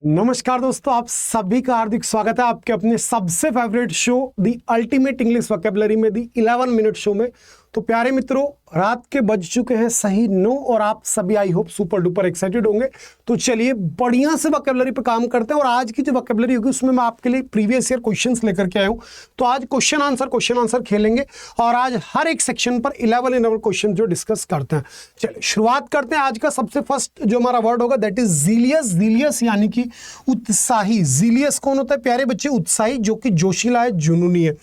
नमस्कार दोस्तों, आप सभी का हार्दिक स्वागत है आपके अपने सबसे favourite show the ultimate English vocabulary में दी 11 मिनट शो में। तो प्यारे मित्रों, रात के बज चुके हैं सही 9 और आप सभी I hope super duper excited होंगे। तो चलिए बढ़िया से वोकैबुलरी पे काम करते हैं और आज की जो वोकैबुलरी होगी उसमें मैं आपके लिए प्रीवियस ईयर क्वेश्चंस लेकर के आया हूं। तो आज क्वेश्चन आंसर खेलेंगे और आज हर एक सेक्शन पर 11 क्वेश्चन जो डिस्कस करते हैं। चलिए शुरुआत करते हैं। आज का सबसे फर्स्ट जो हमारा वर्ड होगा दैट इज जीलियस। जीलियस यानी कि उत्साही। जीलियस कौन होता है प्यारे बच्चे? उत्साही, जो कि जोशीला है, जुनूनी है।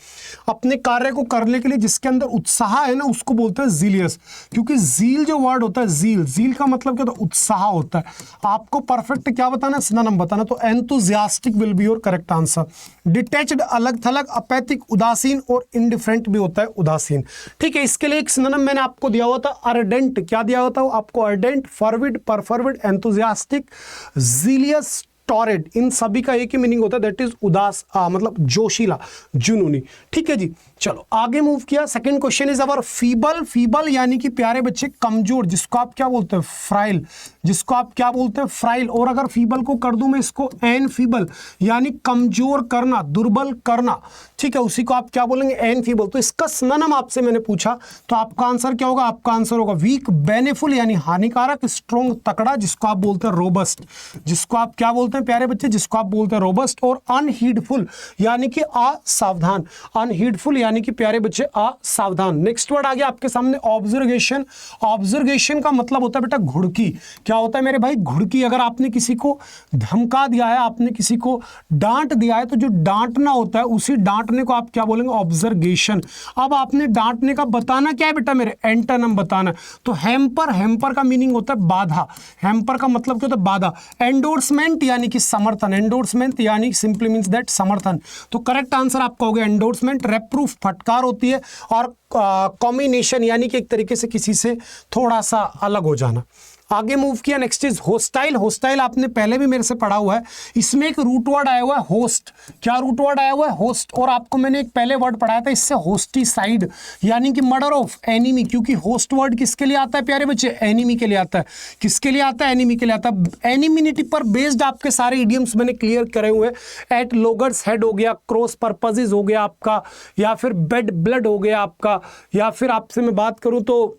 अपने कार्य को करने के लिए जिसके अंदर उत्साह है ना, उसको बोलते हैं जीलियस। क्योंकि जील जो वर्ड होता है, जील का मतलब क्या होता है? उत्साह होता है। आपको परफेक्ट क्या बताना है? सिनोनिम बताना। तो enthusiastic will be your correct answer. Detached अलग थलग, अपैथिक उदासीन और इंडिफरेंट भी होता है उदासीन। ठीक है, इसके लिए एक सिनोनिम मैंने आपको दिया हुआ था, अर्डेंट। क्या दिया हुआ था आपको? Ardent, fervid, perfervid, enthusiastic, zealous, torrid. इन सभी का एक ही मीनिंग होता है दैट इज उदास, मतलब जोशीला, जुनूनी। ठीक है जी, चलो आगे मूव किया। Second question is our feeble. Feeble यानी कि प्यारे बच्चे कमजोर, जिसको आप क्या बोलते हैं? फ्राइल। जिसको आप क्या बोलते हैं? फ्राइल। और अगर फीबल को कर दूं मैं इसको एन फीबल, यानी कमजोर करना, दुर्बल करना। ठीक है, उसी को आप क्या बोलेंगे? Enfeeble. तो इसका सिनोनिम आपसे मैंने पूछा तो आपका आंसर क्या होगा? आपका आंसर होगा वीक, बेनिफुल यानी हानिकारक, स्ट्रॉन्ग तकड़ा, जिसको आप बोलते हैं रोबस्ट। जिसको आप क्या बोलते हैं प्यारे बच्चे? जिसको आप बोलते हैं रोबस्ट। और अनहीडफुल यानी कि असावधान। अनहीडफुल यानी कि प्यारे बच्चे असावधान। नेक्स्ट वर्ड आ गया आपके सामने, ऑब्जर्वेशन। ऑब्जर्वेशन का मतलब होता है बेटा घुड़की। क्या होता है मेरे भाई? घुड़की। अगर आपने किसी को धमका दिया है, आपने किसी को डांट दिया है, तो जो डांटना होता है उसी डांटने को आप क्या बोलेंगे? ऑब्जर्वेशन। अब आपने डांटने का बताना क्या है बेटा मेरे? एंटोनिम बताना। तो हैम्पर, हैम्पर का मीनिंग होता है बाधा। हैम्पर का मतलब क्या होता है? बाधा। एंडोर्समेंट यानी कि समर्थन। एंडोर्समेंट यानी सिंपली मींस दैट समर्थन। तो करेक्ट आंसर आपका हो गया एंडोर्समेंट। रेप्रूफ फटकार होती है। और कॉम्बिनेशन यानी कि एक तरीके से किसी से थोड़ा सा अलग हो जाना। आगे मूव किया। Next is hostile. होस्टाइल आपने पहले भी मेरे से पढ़ा हुआ है। इसमें एक रूट वर्ड आया हुआ है होस्ट। क्या रूट वर्ड आया हुआ है? होस्ट। और आपको मैंने एक पहले वर्ड पढ़ाया था इससे, होस्टिसाइड यानी कि मर्डर ऑफ एनिमी। क्योंकि होस्ट वर्ड किसके लिए आता है प्यारे बच्चे? एनिमी के लिए आता है। किसके लिए आता है? एनिमी के लिए आता है। एनिमिनिटी पर बेस्ड आपके सारे इडियम्स मैंने क्लियर करे हुए हैं। एट लोगर्स हेड हो गया, क्रॉस पर्पसेस हो गया आपका, या फिर बेड ब्लड हो गया आपका, या फिर आपसे मैं बात करूं तो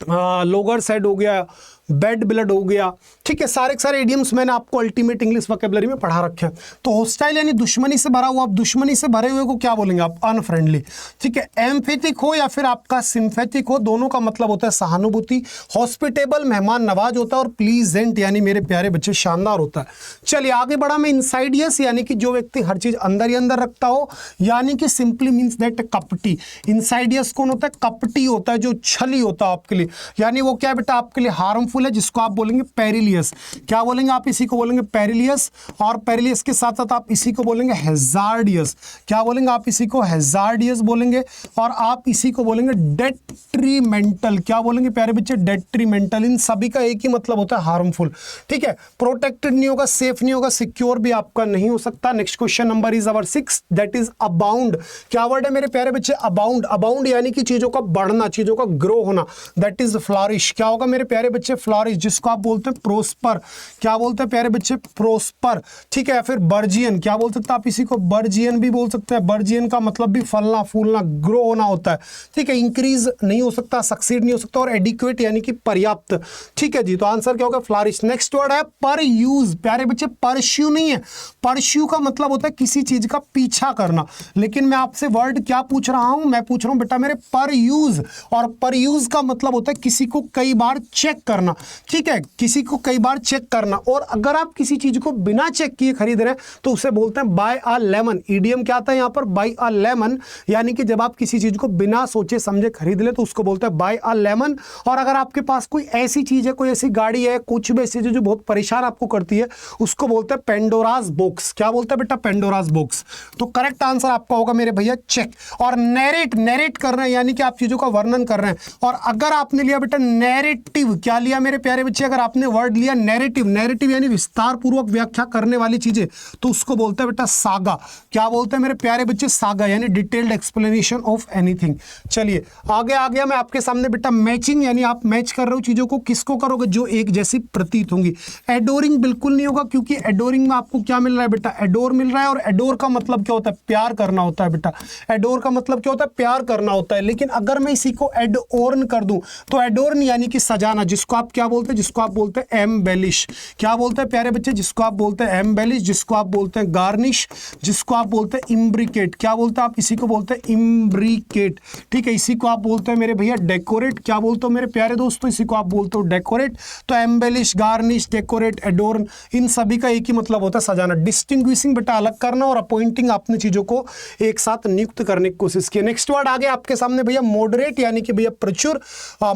लोगर साइड हो गया, बेड ब्लड हो गया। ठीक है, सारे इडियम्स मैंने आपको अल्टीमेट इंग्लिश वोकैबुलरी में पढ़ा रखे हैं। तो होस्टाइल यानी दुश्मनी से भरा हुआ। आप दुश्मनी से भरे हुए को क्या बोलेंगे आप? अनफ्रेंडली। ठीक है, एम्फेथिक हो या फिर आपका सिंफेथिक हो, दोनों का मतलब होता है सहानुभूति। हॉस्पिटेबल मेहमान नवाज होता है। और प्लीजेंट यानी मेरे प्यारे बच्चे शानदार होता है। चलिए आगे बढ़ा मैं। इंसाइडियस यानी कि जो व्यक्ति हर चीज अंदर ही अंदर रखता हो, यानी कि सिंपली मींस दैट कपटी। इंसाइडियस कौन होता है? कपटी होता है, जो छली होता है आपके लिए। यानी वो क्या बेटा आपके लिए? हार्मफुल है, जिसको आप बोलेंगे पेरिलियस। क्या बोलेंगे आप? इसी को बोलेंगे पेरिलियस। और पेरिलियस के साथ साथ आप इसी को बोलेंगे हैजार्डियस। क्या बोलेंगे आप? इसी को हैजार्डियस बोलेंगे। और आप इसी को बोलेंगे डेट्रीमेंटल। क्या बोलेंगे प्यारे बच्चे? डेट्रीमेंटल। इन सभी का एक ही मतलब होता है हार्मफुल। ठीक है, प्रोटेक्टेड नहीं होगा, सेफ नहीं होगा, सिक्योर भी आपका नहीं हो सकता। Next question number is our 6 that is abound. क्या वर्ड है मेरे प्यारे बच्चे? अबाउंड। अबाउंड यानी कि चीजों का बढ़ना, चीजों का ग्रो होना, दैट इज फ्लॉरिश। क्या होगा मेरे प्यारे बच्चे? फ्लॉरिश, जिसको आप बोलते हैं प्रोस्पर। क्या बोलते हैं प्यारे बच्चे? प्रोस्पर। ठीक है, फिर बर्जियन। क्या बोल सकते हैं आप? इसी को बर्जियन भी बोल सकते हैं। बर्जियन का मतलब भी फलना फूलना, ग्रो होना होता है। ठीक है, इंक्रीज नहीं हो सकता, सक्सीड नहीं हो सकता। और एडिक्वेट यानी कि पर्याप्त। ठीक है जी, तो आंसर क्या होगा? फ्लॉरिश। नेक्स्ट वर्ड है पर यूज। प्यारे बच्चे परस्यू नहीं है। परस्यू का मतलब होता है किसी चीज का पीछा करना। लेकिन मैं आपसे वर्ड क्या पूछ रहा हूं? मैं पूछ रहा हूं बेटा मेरे पर यूज। और पर यूज का मतलब होता है किसी को कई बार चेक करना। ठीक है, किसी को कई बार चेक करना। और अगर आप किसी चीज को बिना चेक किए खरीद रहे हैं तो उसे बोलते हैं बाय अ लेमन। ईडीएम क्या आता है यहाँ पर? Bye a lemon. यानी कि जब आप किसी चीज को बिना सोचे समझे खरीद ले तो उसको बोलते हैं बाय अ लेमन। और अगर आपके पास कोई ऐसी चीज है, कोई ऐसी गाड़ी है, कुछ भी ऐसी जो बहुत परेशान आपको करती है, उसको बोलते हैं पेंडोरास बॉक्स। क्या बोलते हैं बेटा? Pandora's box. तो करेक्ट आंसर आपका होगा मेरे भैया चेक। और नैरेट, नैरेट कर रहे हैं यानी कि आप चीजों का वर्णन कर रहे हैं। और अगर आपने लिया बेटा नैरेटिव, क्या लिया मेरे प्यारे बच्चे, अगर आपने वर्ड लिया नैरेटिव, नैरेटिव यानी विस्तार पूर्वक व्याख्या करने वाली चीजें, तो उसको बोलते हैं बेटा सागा। क्या बोलते हैं मेरे प्यारे बच्चे? सागा यानी डिटेल्ड एक्सप्लेनेशन ऑफ एनीथिंग। चलिए आगे आ गया मैं आपके सामने बेटा मैचिंग, यानी आप मैच कर रहे हो चीजों को, किसको करोगे? जो एक जैसी प्रतीत होंगी। एडोरिंग बिल्कुल नहीं होगा, क्योंकि एडोरिंग में आपको क्या मिल रहा है बेटा? एडोर मिल रहा है, और एडोर का मतलब क्या होता है? प्यार करना होता है बेटा। एडोर का मतलब क्या होता है? प्यार करना होता है। लेकिन अगर मैं इसी को एडोर्न कर दूं तो एडोर्न यानी कि सजाना, जिसको आप क्या बोलते हैं? जिसको आप बोलते हैं एम्बेलिश। क्या बोलते हैं प्यारे बच्चे? जिसको आप बोलते हैं एम्बेलिश, जिसको आप बोलते हैं गार्निश, जिसको आप बोलते हैं इम्ब्रिकेट। क्या बोलते हैं आप? इसी को बोलते हैं इम्ब्रिकेट। ठीक है, इसी को आप बोलते हैं मेरे भैया डेकोरेट। क्या बोलते हो मेरे प्यारे दोस्तों? इसी को आप बोलते हो डेकोरेट। तो एम्बेलिश, गार्निश, डेकोरेट, एडोर्न, इन सभी का एक ही मतलब होता है सजाना। डिस्टिंग्विशिंग बेटा अलग करना, और अपॉइंटिंग आपने चीजों को एक साथ नियुक्त करने की कोशिश की। नेक्स्ट वर्ड आ गया आपके सामने भैया मॉडरेट, यानी कि भैया प्रचुर।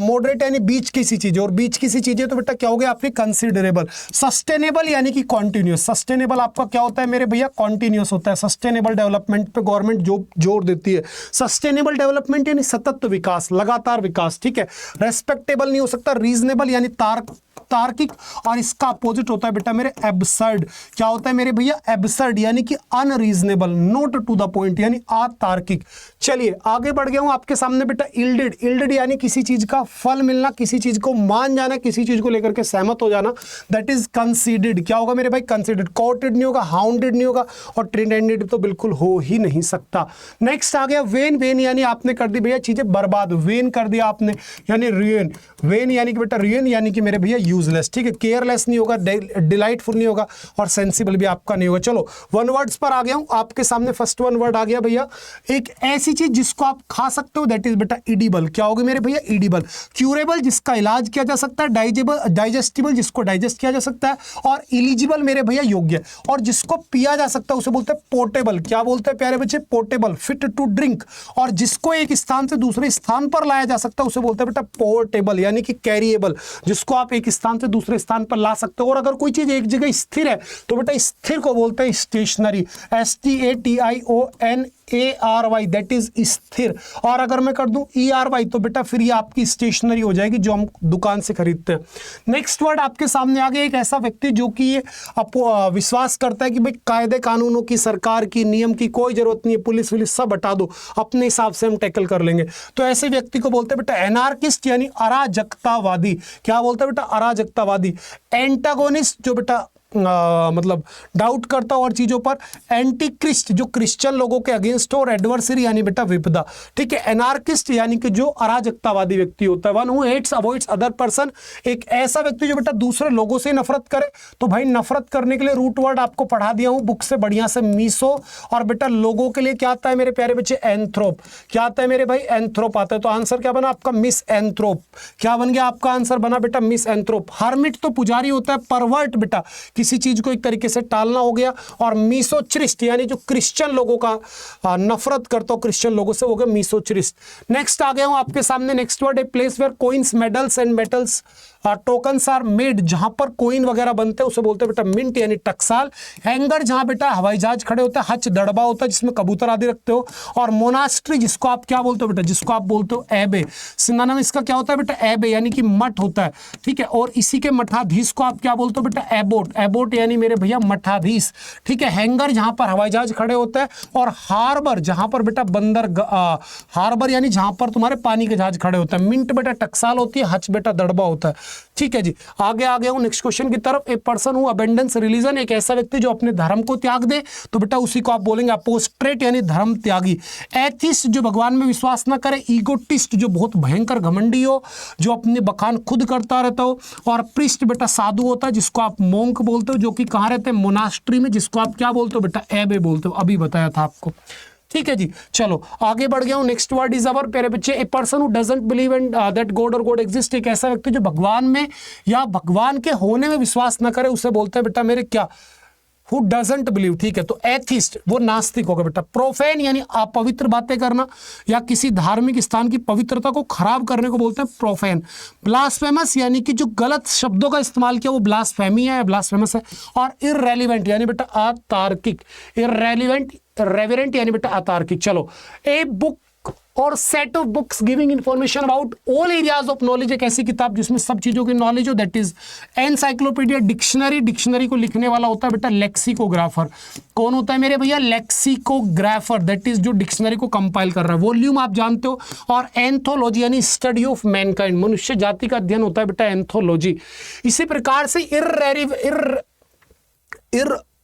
मॉडरेट यानी बीच की सी चीजें, और बीच की सी चीजें तो बेटा क्या हो गया आपके? कंसिडरेबल। सस्टेनेबल यानी कि कॉन्टिन्यूस। सस्टेनेबल आपका क्या होता है मेरे भैया? कॉन्टिन्यूस होता है। सस्टेनेबल डेवलपमेंट पे गवर्नमेंट जो जोर देती है। सस्टेनेबल डेवलपमेंट यानी सतत विकास, लगातार विकास। ठीक है, रेस्पेक्टेबल नहीं हो सकता। रीजनेबल यानी तार्किक, और इसका अपोजिट होता है बेटा मेरे एब्सर्ड। क्या होता है मेरे भैया? एब्सर्ड यानी कि unreasonable, not to the point यानी अतार्किक। चलिए आगे बढ़ गया हूं आपके सामने बेटा इल्डेड। इल्डेड यानी किसी चीज का फल मिलना, किसी चीज को मान जाना, किसी चीज को लेकर के सहमत हो जाना, दैट इज कंसीडर्ड। क्या होगा मेरे भाई? कंसीडर्ड। कोर्टेड नहीं होगा, हाउंडेड नहीं होगा, और ट्रेंडेड तो बिल्कुल हो ही नहीं सकता। नेक्स्ट आ गया वेन। वेन यानी आपने कर दी भैया चीजें बर्बाद, वेन कर दिया आपने, यानी रुइन। वेन यानी कि बेटा रुइन यानी कि मेरे भैया यूजलेस। ठीक है, केयरलेस नहीं होगा, डिलाइटफुल नहीं होगा, और सेंसिबल भी आपका नहीं होगा। चलो वन वर्ड्स पर आ गया हूं आपके सामने। फर्स्ट वन वर्ड आ गया भैया, एक ऐसी चीज जिसको आप खा सकते हो, दैट इज बेटा इडिबल। क्या होगी मेरे भैया? इडिबल। क्यूरेबल, जिसका इलाज किया जा सकता है। डाइजेस्टिबल, जिसको डाइजेस्ट किया जा सकता है। और इलिजिबल मेरे भैया योग्य, और जिसको पिया जा सकता है उसे बोलते हैं पोर्टेबल। क्या बोलते हैं प्यारे बच्चे? पोर्टेबल। फिट टू ड्रिंक, और जिसको एक स्थान से दूसरे स्थान पर लाया जा सकता है उसे बोलते हैं बेटा पोर्टेबल, यानी कि कैरिएबल, जिसको आप एक स्थान से दूसरे स्थान पर ला सकते हो। और अगर कोई चीज एक जगह स्थिर है तो बेटा स्थिर को बोलते हैं स्टेशनरी। STATIONARY, दैट इज स्थिर। और अगर मैं कर दूं ERY तो बेटा फिर ये आपकी स्टेशनरी हो जाएगी, जो हम दुकान से खरीदते हैं। नेक्स्ट वर्ड आपके सामने आ गया, एक ऐसा व्यक्ति जो कि ये विश्वास करता है कि भाई कायदे कानूनों की, सरकार की, नियम की कोई जरूरत नहीं है, पुलिस वुलिस सब हटा दो, अपने हिसाब से हम टैकल कर लेंगे। तो ऐसे व्यक्ति को बोलते हैं बेटा एनार्किस्ट, यानी अराजकतावादी। क्या बोलते हैं बेटा? अराजकतावादी। एंटागोनिस्ट, जो बेटा मतलब डाउट करता हो और चीजों पर। एंटी क्रिस्ट, जो क्रिश्चियन लोगों के अगेंस्ट हो। और एडवर्सरी यानी बेटा विपदा। ठीक है, एनार्किस्ट यानी कि जो अराजकतावादी व्यक्ति होता है। One who hates avoids other person, एक ऐसा व्यक्ति जो बेटा दूसरे लोगों से नफरत करे। तो भाई नफरत करने के लिए रूट वर्ड आपको पढ़ा दिया हूं बुक से बढ़िया से, मीसो। और बेटा लोगों के लिए क्या आता है मेरे प्यारे बच्चे? एंथ्रोप। क्या आता है मेरे भाई? एंथ्रोप आता है। तो आंसर क्या बना आपका? मिस एंथ्रोप। क्या बन गया आपका आंसर? बना बेटा मिस एंथ्रोप। हर्मिट तो पुजारी होता है। परवर्ट बेटा किसी चीज को एक तरीके से टालना हो गया। और मीसोचिस्ट यानी जो क्रिश्चियन लोगों का नफरत करता हो क्रिश्चियन लोगों से, हो गया मीसोचिस्ट। नेक्स्ट आ गया हूं आपके सामने। Next word, a place where coins, medals and metals tokens are made, जहां पर कोइन वगैरह बनते हैं उसे बोलते हैं बेटा मिंट, यानी टकसाल। हैंगर, जहां बेटा हवाई जहाज खड़े होते हैं। हच, दड़बा होता है जिसमें कबूतर आदि रखते हो। और मोनास्ट्री, जिसको आप क्या बोलते हो बेटा? जिसको आप बोलते हो एबे। सिनोनिम इसका क्या होता है बेटा? एबे, यानी कि मठ होता है। ठीक है, और इसी के मठाधीश को आप क्या बोलते हो बेटा? एबोट। एबोट यानी मेरे भैया मठाधीश। ठीक है, हैंगर जहां पर हवाई जहाज खड़े होते हैं। और हार्बर, जहां पर बेटा बंदर, हार्बर यानी जहां पर तुम्हारे पानी के जहाज खड़े होते हैं। मिंट बेटा टकसाल होती है। हच बेटा दड़बा होता है। ठीक है जी, आगे आ गया हूं नेक्स्ट क्वेश्चन की तरफ। ए पर्सन हु अबेंडन्स रिलीजन, एक ऐसा व्यक्ति जो अपने धर्म को त्याग दे, तो बेटा उसी को आप बोलेंगे अपोस्ट्रेट, यानी धर्म त्यागी। एथिस्ट, जो भगवान में विश्वास ना करे। ईगोटिस्ट, जो बहुत भयंकर घमंडी हो, जो अपने बखान खुद करता रहता हो। और प्रिस्ट बेटा साधु होता है, जिसको आप मोंक बोलते हो, जो कि कहाँ रहते हैं? मोनास्ट्री में, जिसको आप क्या बोलते हो बेटा? एबे बोलते हो। अभी बताया था आपको। ठीक है जी, चलो आगे बढ़ गया हूं। नेक्स्ट वर्ड इज अवर प्यारे बच्चे, a person who doesn't believe in that God और गॉड एग्जिस्ट, एक ऐसा व्यक्ति जो भगवान में या भगवान के होने में विश्वास न करे, उसे बोलते हैं बेटा मेरे क्या? Who doesn't believe. ठीक है, तो एथिस्ट वो नास्तिक होगा बेटा। प्रोफेन यानी अपवित्र बातें करना या किसी धार्मिक स्थान की पवित्रता को खराब करने को बोलते हैं प्रोफेन। ब्लास्फेमस यानी कि जो गलत शब्दों का इस्तेमाल किया वो ब्लास्फेमी है या ब्लास्फेमस है। और इररेलेवेंट यानी बेटा अतार्किक। इररेलेवेंट, रेवरेंट यानी बेटा अतार्किक। चलो, ए बुक और set of books giving information about all areas of knowledge, एक ऐसी किताब जिसमें सब चीजों की नॉलेज हो, that is encyclopedia. Dictionary, dictionary को लिखने वाला होता है बेटा लेक्सिकोग्राफर। कौन होता है मेरे भैया? लेक्सिकोग्राफर, दैट इज जो डिक्शनरी को कंपाइल कर रहा है। वॉल्यूम आप जानते हो। और एंथोलॉजी यानी स्टडी ऑफ मैनकाइंड, मनुष्य जाति का अध्ययन होता है बेटा एंथोलॉजी। इसी प्रकार से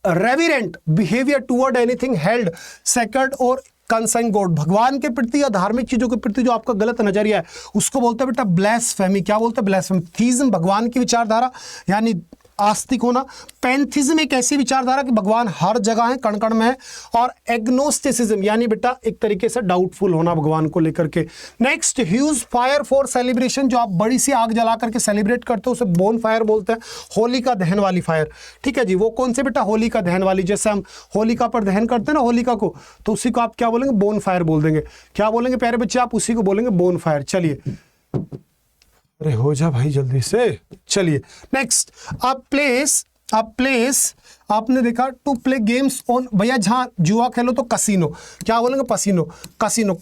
irreverent behaviour toward anything held sacred और कंसाइन गॉड, भगवान के प्रति या धार्मिक चीजों के प्रति जो आपका गलत नजरिया है उसको बोलते हैं बेटा ब्लास्फेमी। क्या बोलते हैं? ब्लास्फेमी। थीज्म, भगवान की विचारधारा यानी आस्तिक होना। पैंथिज्म, एक ऐसी विचारधारा कि भगवान हर जगह है, कण कण में है। और एग्नोस्टिसिज्म यानी बेटा एक तरीके से डाउटफुल होना भगवान को लेकर के। Next, huge fire for celebration, जो आप बड़ी सी आग जला करके सेलिब्रेट करते हो उसे बोन फायर बोलते हैं। होलिका दहन वाली फायर, ठीक है जी। वो कौन से बेटा? होलिका दहन वाली। जैसे हम होलिका पर दहन करते हैं ना होलिका को, तो उसी को आप क्या बोलेंगे? बोन फायर बोल देंगे। क्या बोलेंगे प्यारे बच्चे? आप उसी को बोलेंगे बोन फायर। चलिए, अरे हो जा भाई जल्दी से। चलिए नेक्स्ट, आपने देखा टू प्ले गेम्स ऑन, भैया जहां जुआ खेलो तो कसिनो। क्या बोलेंगे? पसीनो, कसिनो।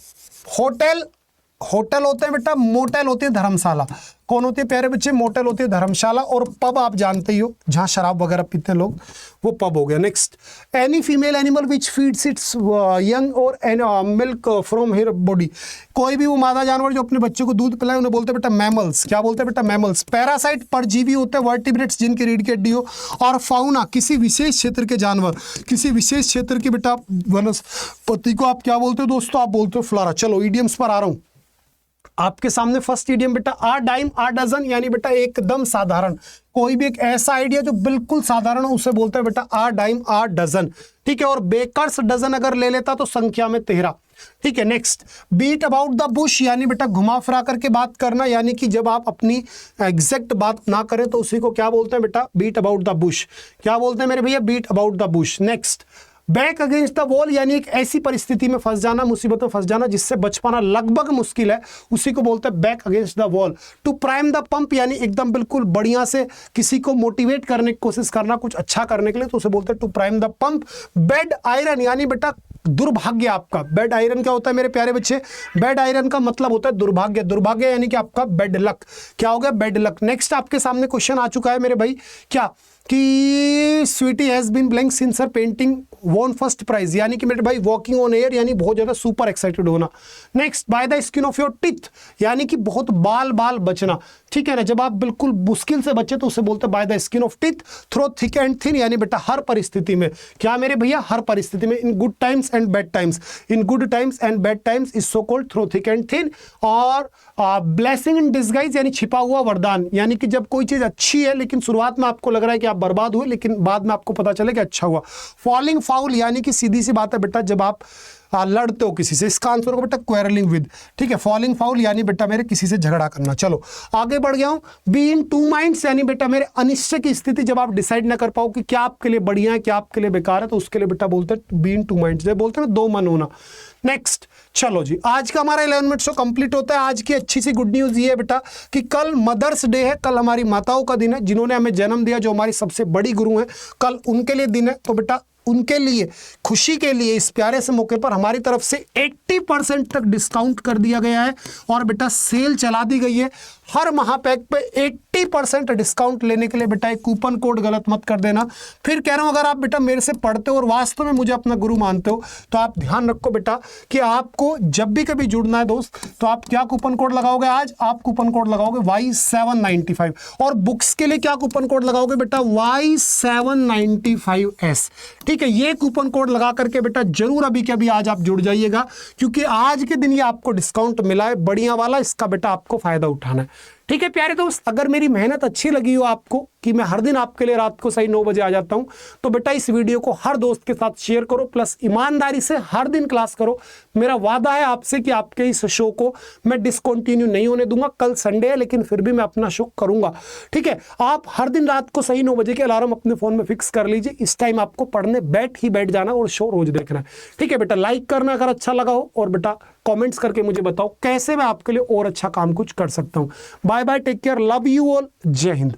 होटल होते हैं बेटा, मोटेल होती है धर्मशाला। कौन होती है प्यारे बच्चे? मोटेल होती है धर्मशाला। और पब आप जानते ही हो, जहां शराब वगैरह पीते हैं लोग, वो पब हो गया। Next, any female animal which feeds it's young और मिल्क फ्रॉम हियर बॉडी, कोई भी वो मादा जानवर जो अपने बच्चे को दूध पिलाए उन्हें बोलते हैं बेटा मैमल्स। क्या बोलते हैं बेटा? मैमल्स। पैरासाइट, परजीवी होते हैं, वर्टिब्रेट्स जिनकी रीढ़ की हड्डी हो। और फाउना, किसी विशेष क्षेत्र के जानवर, किसी विशेष क्षेत्र के बेटा वनस्पति को आप क्या बोलते हो दोस्तों? आप बोलते हो फ्लोरा। चलो ईडियम्स पर आ रहा हूं आपके सामने। फर्स्ट इडियम बेटा आ डाइम आ डजन, यानी बेटा एकदम साधारण। कोई भी एक ऐसा आइडिया जो बिल्कुल साधारण हो उसे बोलते हैं बेटा आ डाइम आ डजन, ठीक है। और बेकर्स डजन अगर ले लेता तो संख्या में 13, ठीक है। Next, beat about the bush, यानी बेटा घुमा फिरा करके बात करना, यानी कि जब आप अपनी एग्जैक्ट बात ना करें तो उसी को क्या बोलते हैं बेटा? Beat about the bush. क्या बोलते हैं मेरे भैया? Beat about the bush. Next, back against the wall, यानी एक ऐसी परिस्थिति में फंस जाना, मुसीबत में फंस जाना जिससे बच पाना लगभग मुश्किल है, उसी को बोलते हैं back against the wall. To prime the pump, यानी एकदम बिल्कुल बढ़िया से किसी को मोटिवेट करने की कोशिश करना, कुछ अच्छा करने के लिए, तो उसे बोलते हैं to prime the pump. Bad iron, यानी बेटा दुर्भाग्य आपका। बेड आयरन क्या होता है मेरे प्यारे बच्चे? बेड आयरन का मतलब होता है दुर्भाग्य। दुर्भाग्य यानी कि आपका बेड लक। क्या हो गया? Bed luck. नेक्स्ट, आपके सामने क्वेश्चन आ चुका है मेरे भाई, क्या कि Sweety has been blank since her painting won first prize, यानी कि मेरे भाई वॉकिंग ऑन एयर, यानी बहुत ज्यादा सुपर एक्साइटेड होना। Next, bye the skin of your teeth, यानी कि बहुत बाल बचना, ठीक है ना। जब आप बिल्कुल मुश्किल से बचे तो उसे बोलते हैं by the skin of teeth. Through thick and thin, यानी बेटा हर परिस्थिति में। क्या मेरे भैया? हर परिस्थिति में। In good times and bad times, in good times and bad times is so called through thick and thin. और ब्लेसिंग इन डिस्गाइज, यानी छिपा हुआ वरदान, यानी कि जब कोई चीज अच्छी है लेकिन शुरुआत में आपको लग रहा है कि आप बर्बाद हुए, लेकिन बाद में आपको पता चले कि अच्छा हुआ। फॉलिंग फाउल, यानी कि सीधी सी बात है बेटा जब आप लड़ते हो किसी से, इसका आंसर होगा बेटा क्वेरलिंग विद, ठीक है। फॉलिंग फाउल यानी बेटा मेरे किसी से झगड़ा करना। चलो आगे बढ़ गया हूं। बी इन टू माइंड्स, यानी बेटा मेरे अनिश्चय की स्थिति, जब आप डिसाइड ना कर पाओ कि क्या आपके लिए बढ़िया है क्या आपके लिए बेकार है, तो उसके लिए बेटा बोलते हैं बी इन टू माइंड्स, जब बोलते हैं ना दो मन होना। नेक्स्ट, चलो जी, आज का हमारा 11 मिनट शो कंप्लीट होता है। आज की अच्छी सी गुड न्यूज ये है बेटा कि कल मदर्स डे है, कल हमारी माताओं का दिन है, जिन्होंने हमें जन्म दिया, जो हमारी सबसे बड़ी गुरु है, कल उनके लिए दिन है। तो बेटा उनके लिए खुशी के लिए इस प्यारे से मौके पर हमारी तरफ से 80% तक डिस्काउंट कर दिया गया है। और बेटा सेल चला दी गई है, हर महापैक पे 80% डिस्काउंट लेने के लिए बेटा एक कूपन कोड गलत मत कर देना। फिर कह रहा हूं, अगर आप बेटा मेरे से पढ़ते हो और वास्तव में मुझे अपना गुरु मानते हो तो आप ध्यान रखो बेटा कि आपको जब भी कभी जुड़ना है दोस्त, तो आप क्या कूपन कोड लगाओगे? आज आप कूपन कोड लगाओगे Y795। और बुक्स के लिए क्या कूपन कोड लगाओगे बेटा? Y795S, ठीक है। ये कूपन कोड लगा करके बेटा जरूर अभी के अभी आज आप जुड़ जाइएगा, क्योंकि आज के दिन ये आपको डिस्काउंट मिला है बढ़िया वाला, इसका बेटा आपको फायदा उठाना है। ठीक है प्यारे दोस्त, अगर मेरी मेहनत अच्छी लगी हो आपको कि मैं हर दिन आपके लिए रात को सही 9 बजे आ जाता हूं, तो बेटा इस वीडियो को हर दोस्त के साथ शेयर करो, प्लस ईमानदारी से हर दिन क्लास करो। मेरा वादा है आपसे कि आपके इस शो को मैं डिसकंटिन्यू नहीं होने दूंगा। कल संडे है लेकिन फिर भी मैं अपना शो करूंगा, ठीक है। आप हर दिन रात को सही 9 बजे के अलार्म अपने फोन में फिक्स कर लीजिए। इस टाइम आपको पढ़ने बैठ जाना और शो रोज देखना है, ठीक है बेटा। लाइक करना अगर अच्छा लगा हो, और बेटा कमेंट्स करके मुझे बताओ कैसे मैं आपके लिए और अच्छा काम कुछ कर सकता हूं। Bye bye, take care, love you all, जय हिंद।